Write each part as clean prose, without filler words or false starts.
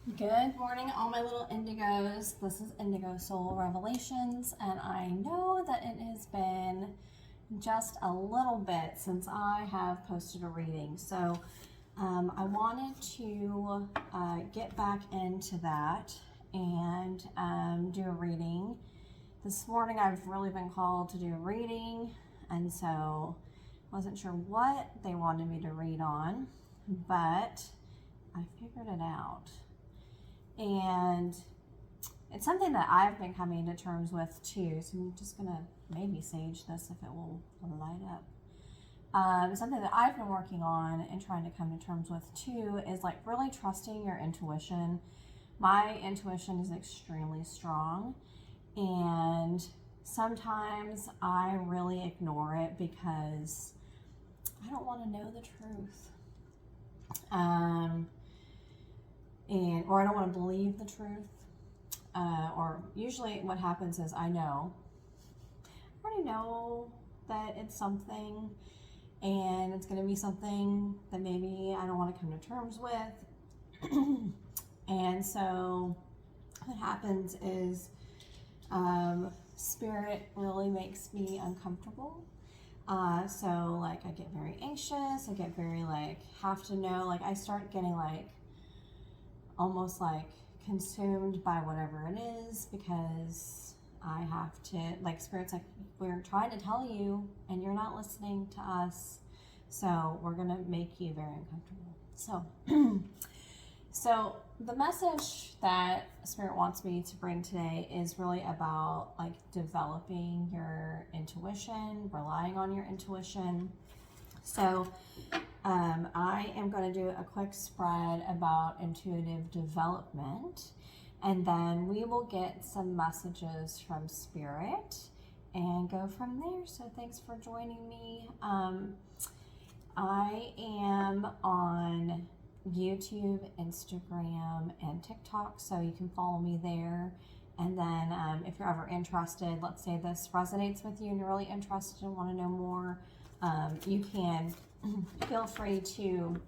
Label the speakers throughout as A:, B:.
A: Good morning, all my little indigos. This is Indigo Soul Revelations, and I know that it has been just a little bit since I have posted a reading. So I wanted to get back into that and do a reading. This morning I've really been called to do a reading, and so I wasn't sure what they wanted me to read on, but I figured it out. And it's something that I've been coming to terms with too. So I'm just gonna maybe sage this if it will light up. Something that I've been working on and trying to come to terms with too is like really trusting your intuition. My intuition is extremely strong, and sometimes I really ignore it because I don't want to know the truth. Or I don't want to believe the truth. Or usually what happens is I already know that it's something, and it's going to be something that maybe I don't want to come to terms with. And so what happens is spirit really makes me uncomfortable. So like I get very anxious, I get very like have to know, like I start getting like almost like consumed by whatever it is, because I have to, like, spirit's like, we're trying to tell you and you're not listening to us, so we're gonna make you very uncomfortable. So the message that spirit wants me to bring today is really about like developing your intuition, relying on your intuition. So I am going to do a quick spread about intuitive development, and then we will get some messages from spirit and go from there. So thanks for joining me. I am on YouTube, Instagram, and TikTok, so you can follow me there. And then if you're ever interested, let's say this resonates with you and you're really interested and want to know more, you can feel free to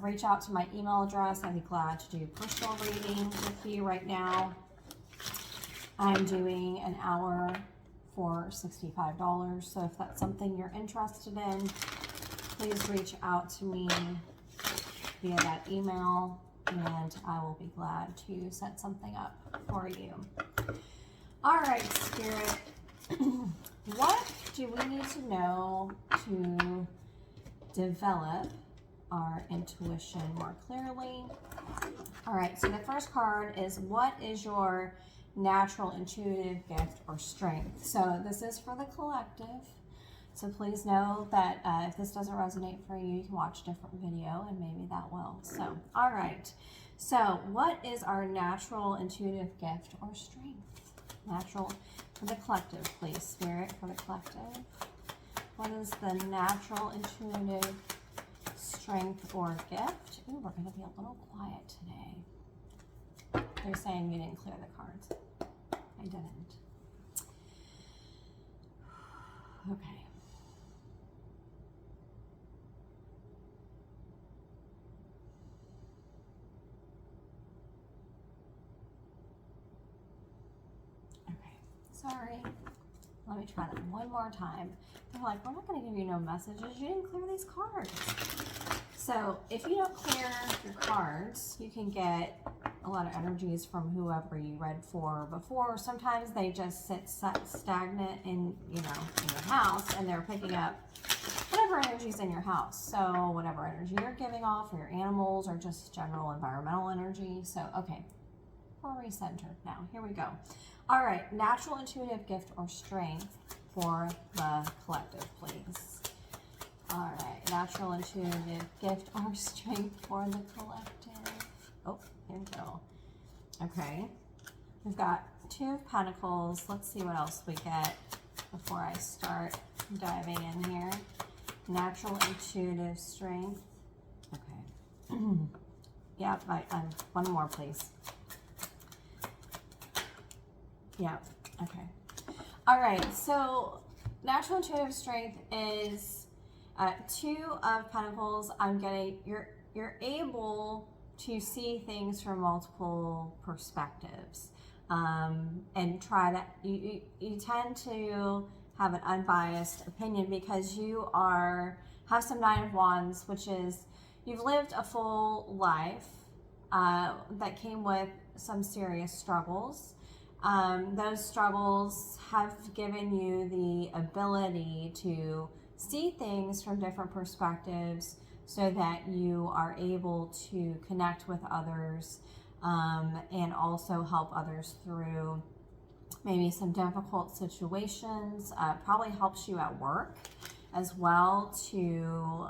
A: reach out to my email address. I'd be glad to do personal reading with you. Right now I'm doing an hour for $65, so if that's something you're interested in, please reach out to me via that email, and I will be glad to set something up for you. All right, Spirit, what do we need to know to develop our intuition more clearly? All right, so the first card is, what is your natural intuitive gift or strength? So this is for the collective. So please know that if this doesn't resonate for you, you can watch a different video and maybe that will. So, all right. So what is our natural intuitive gift or strength? Natural for the collective, please. Spirit for the collective. What is the natural intuitive strength or gift? Ooh, we're going to be a little quiet today. They're saying you didn't clear the cards. I didn't. Okay. Sorry. Let me try that one more time. They're like, we're not going to give you no messages. You didn't clear these cards. So if you don't clear your cards, you can get a lot of energies from whoever you read for before. Sometimes they just sit stagnant in your house, and they're picking up whatever energy's in your house. So whatever energy you're giving off, or your animals, or just general environmental energy. So, okay, we're recentered now. Here we go. All right, natural intuitive gift or strength for the collective, please. All right, natural intuitive gift or strength for the collective. Oh, here we go. Okay, we've got 2 of Pentacles. Let's see what else we get before I start diving in here. Natural intuitive strength. Okay. Yeah, one more, please. Yeah, okay. All right, so natural intuitive strength is 2 of Pentacles. I'm getting, you're able to see things from multiple perspectives, and try to, you tend to have an unbiased opinion because you have some Nine of Wands, which is you've lived a full life that came with some serious struggles. Those struggles have given you the ability to see things from different perspectives so that you are able to connect with others, and also help others through maybe some difficult situations. Probably helps you at work as well to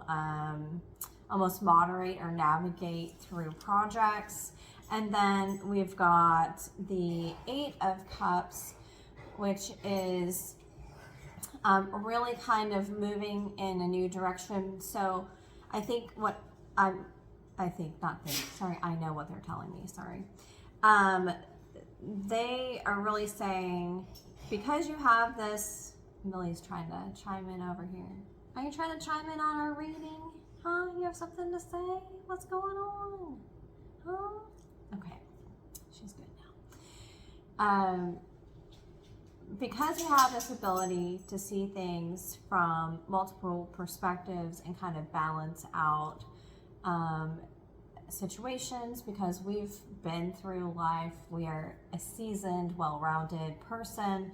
A: almost moderate or navigate through projects. And then we've got the Eight of Cups, which is really kind of moving in a new direction. So I think I know what they're telling me, sorry. They are really saying, because you have this, Millie's trying to chime in over here. Are you trying to chime in on our reading? Huh? You have something to say? What's going on? Huh? Okay, she's good now. Because you have this ability to see things from multiple perspectives and kind of balance out situations, because we've been through life, we are a seasoned, well-rounded person,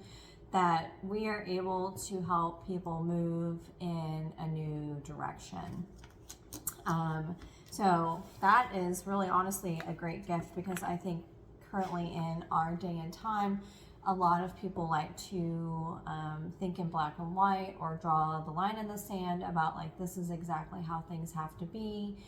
A: that we are able to help people move in a new direction. So that is really honestly a great gift, because I think currently in our day and time, a lot of people like to think in black and white or draw the line in the sand about like, this is exactly how things have to be,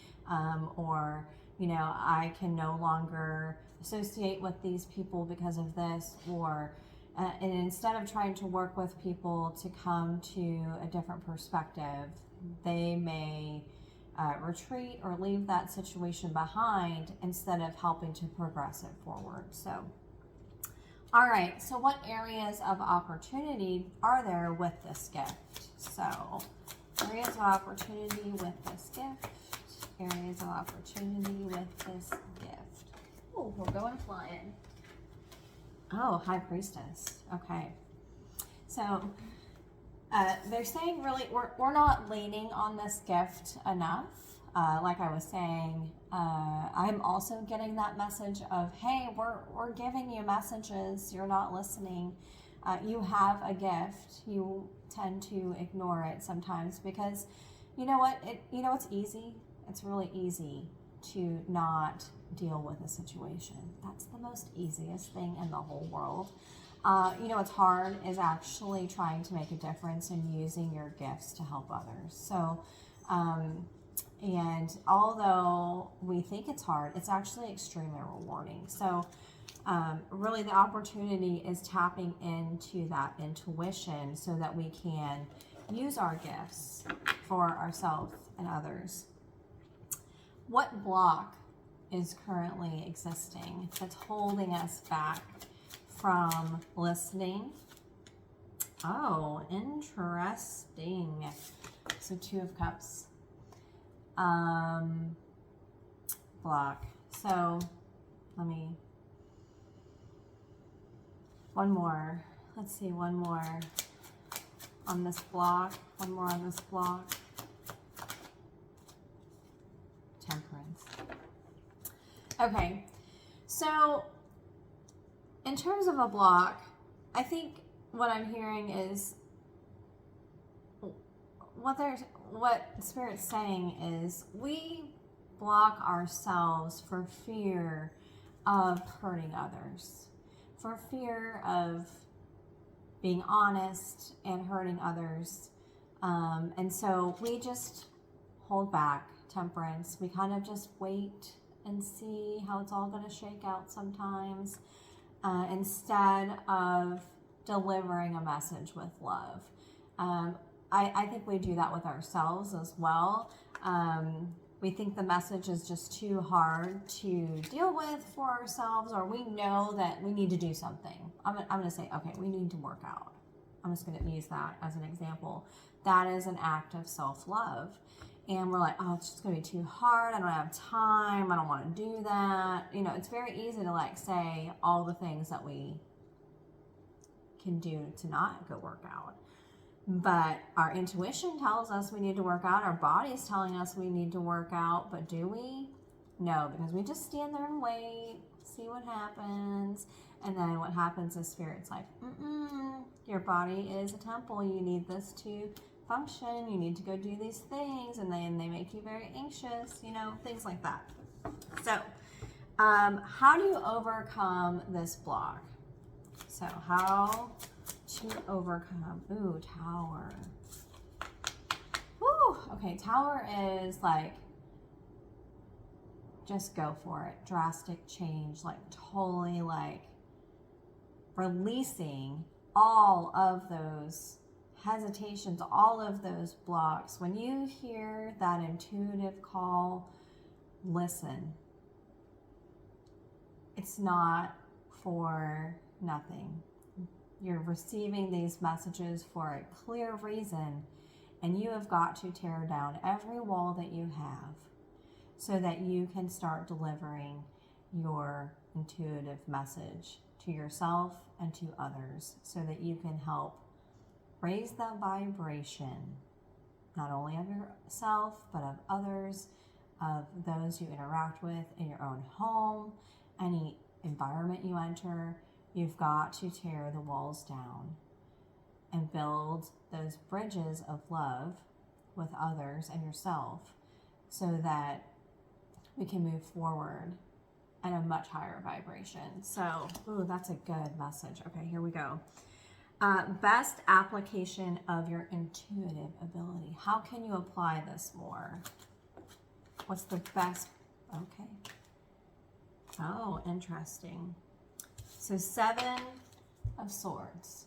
A: or, you know, I can no longer associate with these people because of this, or and instead of trying to work with people to come to a different perspective, they may retreat or leave that situation behind instead of helping to progress it forward. So, all right, so what areas of opportunity are there with this gift? So, areas of opportunity with this gift. Areas of opportunity with this gift. Oh, we're going flying. Oh, High Priestess. Okay. So, they're saying really, we're not leaning on this gift enough. Like I was saying, I'm also getting that message of, hey, we're giving you messages, you're not listening. You have a gift. You tend to ignore it sometimes because, you know what? It's easy. It's really easy to not deal with a situation. That's the most easiest thing in the whole world. What's hard is actually trying to make a difference and using your gifts to help others. So, and although we think it's hard, it's actually extremely rewarding. So, really the opportunity is tapping into that intuition so that we can use our gifts for ourselves and others. What block is currently existing that's holding us back from listening? Oh, interesting. So Two of Cups. Block. So one more. Let's see, one more on this block. One more on this block. Temperance. Okay, so in terms of a block, I think what I'm hearing is what Spirit's saying is we block ourselves for fear of hurting others, for fear of being honest and hurting others, and so we just hold back. Temperance. We kind of just wait and see how it's all going to shake out sometimes, instead of delivering a message with love. I think we do that with ourselves as well. We think the message is just too hard to deal with for ourselves, or we know that we need to do something. I'm going to say, okay, we need to work out. I'm just going to use that as an example. That is an act of self-love. and we're like, oh, it's just going to be too hard. I don't have time. I don't want to do that. You know, it's very easy to like say all the things that we can do to not go work out. But our intuition tells us we need to work out. Our body's telling us we need to work out. But do we? No, because we just stand there and wait, see what happens. And then what happens is Spirit's like, your body is a temple. You need this to function. You need to go do these things. And then they make you very anxious, you know, things like that. So, how do you overcome this block? So, how to overcome, Tower. Woo, okay, Tower is like, just go for it. Drastic change, like totally like releasing all of those hesitations, all of those blocks. When you hear that intuitive call, listen. It's not for nothing. You're receiving these messages for a clear reason, and you have got to tear down every wall that you have so that you can start delivering your intuitive message to yourself and to others, so that you can help raise that vibration, not only of yourself, but of others, of those you interact with in your own home, any environment you enter. You've got to tear the walls down and build those bridges of love with others and yourself, so that we can move forward at a much higher vibration. So, that's a good message. Okay, here we go. Best application of your intuitive ability. How can you apply this more? What's the best? Okay. Oh, interesting. So 7 of Swords.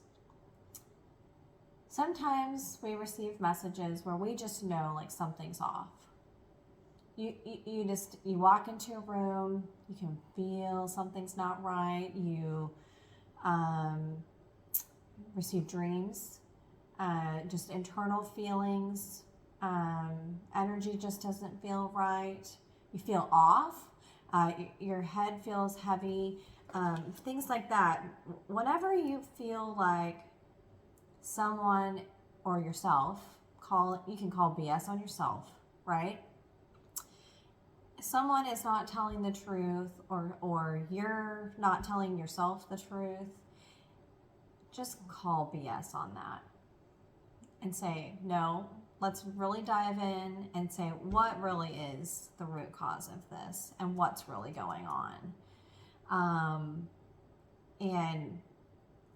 A: Sometimes we receive messages where we just know like something's off. You walk into a room, you can feel something's not right. You receive dreams, just internal feelings. Energy just doesn't feel right. You feel off. Your head feels heavy. Things like that. Whenever you feel like someone or yourself, you can call BS on yourself, right? Someone is not telling the truth, or you're not telling yourself the truth, just call BS on that and say, no, let's really dive in and say what really is the root cause of this and what's really going on. And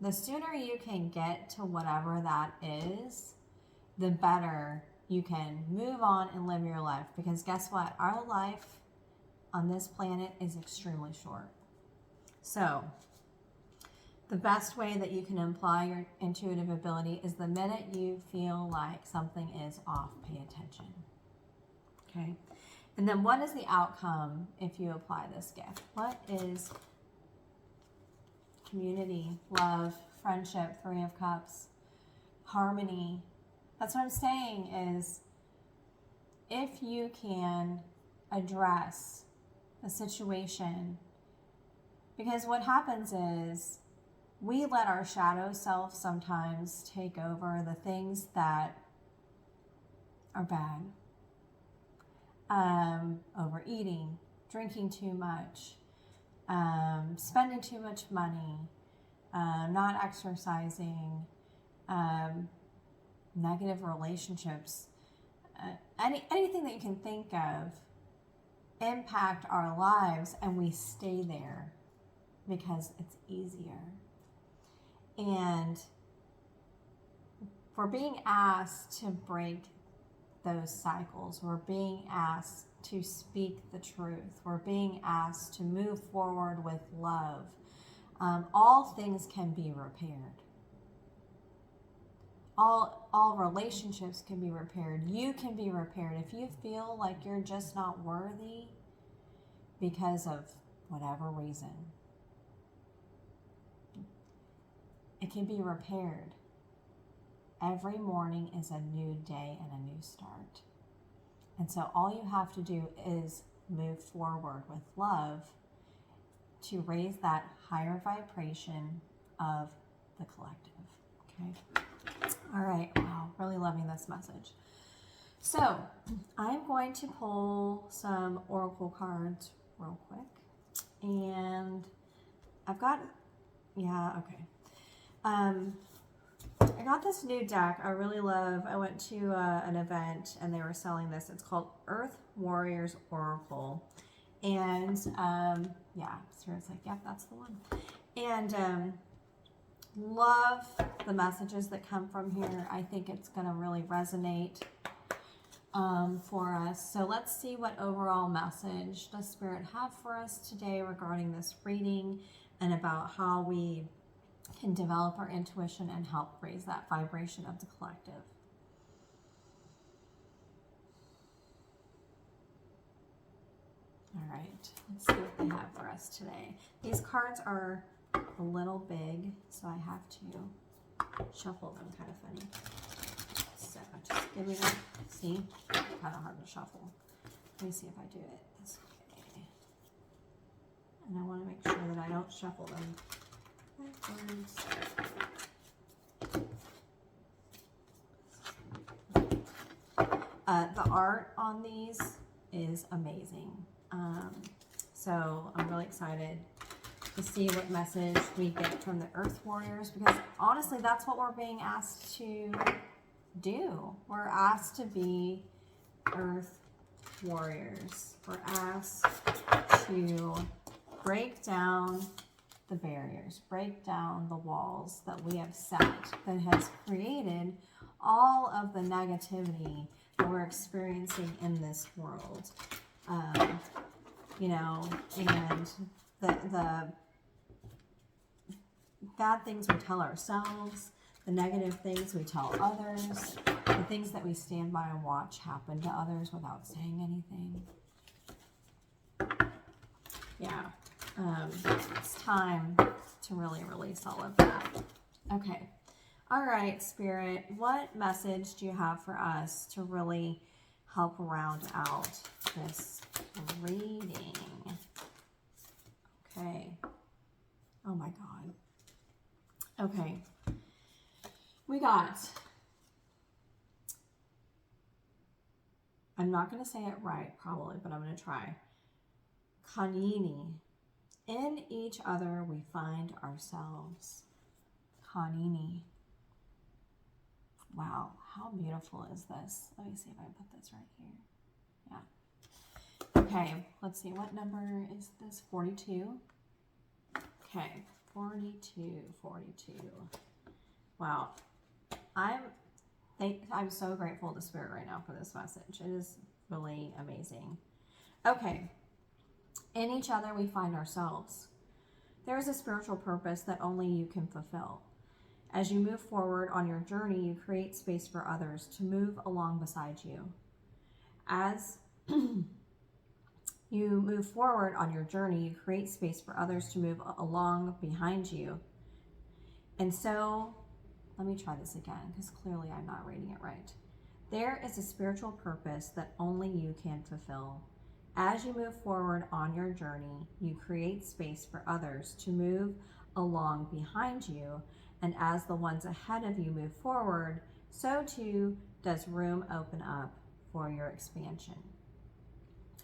A: the sooner you can get to whatever that is, the better you can move on and live your life. Because guess what? Our life on this planet is extremely short. So the best way that you can apply your intuitive ability is the minute you feel like something is off, pay attention. Okay? And then what is the outcome if you apply this gift? What is community, love, friendship, 3 of Cups, harmony? That's what I'm saying is, if you can address the situation, because what happens is we let our shadow self sometimes take over the things that are bad. Overeating, drinking too much, spending too much money, not exercising, negative relationships, anything that you can think of impact our lives, and we stay there because it's easier. And we're being asked to break those cycles. We're being asked to speak the truth. We're being asked to move forward with love. All things can be repaired. All relationships can be repaired. You can be repaired. If you feel like you're just not worthy because of whatever reason, it can be repaired. Every morning is a new day and a new start. And so all you have to do is move forward with love to raise that higher vibration of the collective. Okay. All right. Wow. Really loving this message. So I'm going to pull some oracle cards real quick. And I've got, yeah, okay. I got this new deck I really love. I went to an event and they were selling this. It's called Earth Warriors Oracle. And yeah, Spirit's like, yep, that's the one. And love the messages that come from here. I think it's going to really resonate for us. So let's see what overall message does Spirit have for us today regarding this reading and about how we can develop our intuition and help raise that vibration of the collective. All right, let's see what they have for us today. These cards are a little big, so I have to shuffle them kind of funny. So just give me that. See, kind of hard to shuffle. Let me see if I do it this way. And I want to make sure that I don't shuffle them backwards. The art on these is amazing. So I'm really excited to see what message we get from the Earth Warriors, because honestly, that's what we're being asked to do. We're asked to be Earth Warriors. We're asked to break down the barriers, break down the walls that we have set that has created all of the negativity that we're experiencing in this world. You know, and the bad things we tell ourselves, the negative things we tell others, the things that we stand by and watch happen to others without saying anything. Yeah, it's time to really release all of that. Okay. All right, Spirit, what message do you have for us to really help round out this reading? Okay. Oh my God. Okay. We got, I'm not going to say it right probably, but I'm going to try. Kanini. In each other we find ourselves. Kanini. Wow, how beautiful is this? Let me see if I can put this right here. Yeah. Okay, let's see. What number is this? 42? Okay, 42. Wow. I'm so grateful to Spirit right now for this message. It is really amazing. Okay. In each other we find ourselves. There is a spiritual purpose that only you can fulfill. As you move forward on your journey, you create space for others to move along beside you. As you move forward on your journey, you create space for others to move along behind you. And so, let me try this again, because clearly I'm not reading it right. There is a spiritual purpose that only you can fulfill. As you move forward on your journey, you create space for others to move along behind you. And as the ones ahead of you move forward, so too does room open up for your expansion.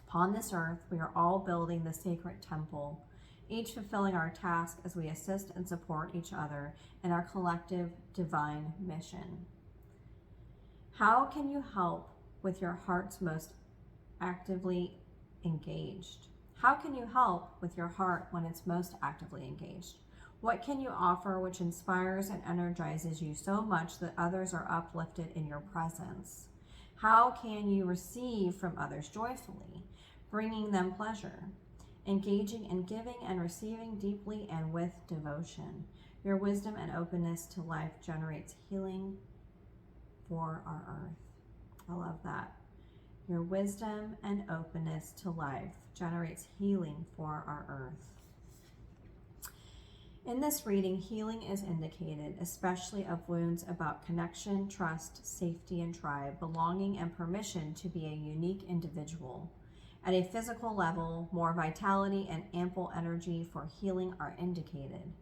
A: Upon this earth, we are all building the sacred temple, each fulfilling our task as we assist and support each other in our collective divine mission. How can you help with your heart's most actively engaged? How can you help with your heart when it's most actively engaged? What can you offer which inspires and energizes you so much that others are uplifted in your presence? How can you receive from others joyfully, bringing them pleasure, engaging in giving and receiving deeply and with devotion? Your wisdom and openness to life generates healing for our earth. I love that. Your wisdom and openness to life generates healing for our earth. In this reading, healing is indicated, especially of wounds about connection, trust, safety, and tribe, belonging, and permission to be a unique individual. At a physical level, more vitality and ample energy for healing are indicated.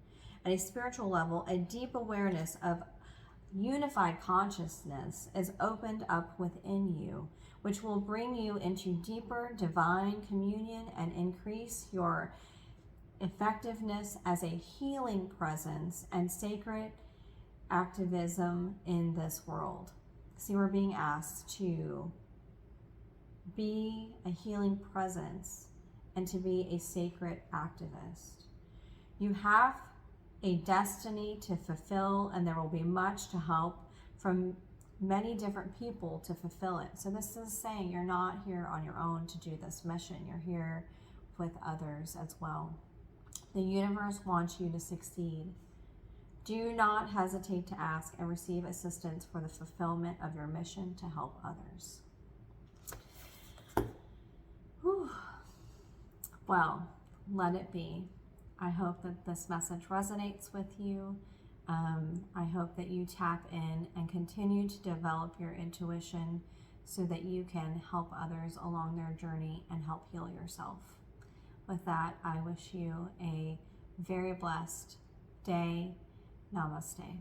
A: At a spiritual level, a deep awareness of unified consciousness is opened up within you, which will bring you into deeper divine communion and increase your effectiveness as a healing presence and sacred activism in this world. See, we're being asked to be a healing presence and to be a sacred activist. You have a destiny to fulfill, and there will be much to help from many different people to fulfill it. So this is saying you're not here on your own to do this mission. You're here with others as well. The universe wants you to succeed. Do not hesitate to ask and receive assistance for the fulfillment of your mission to help others. Whew. Well, let it be. I hope that this message resonates with you. I hope that you tap in and continue to develop your intuition so that you can help others along their journey and help heal yourself. With that, I wish you a very blessed day. Namaste.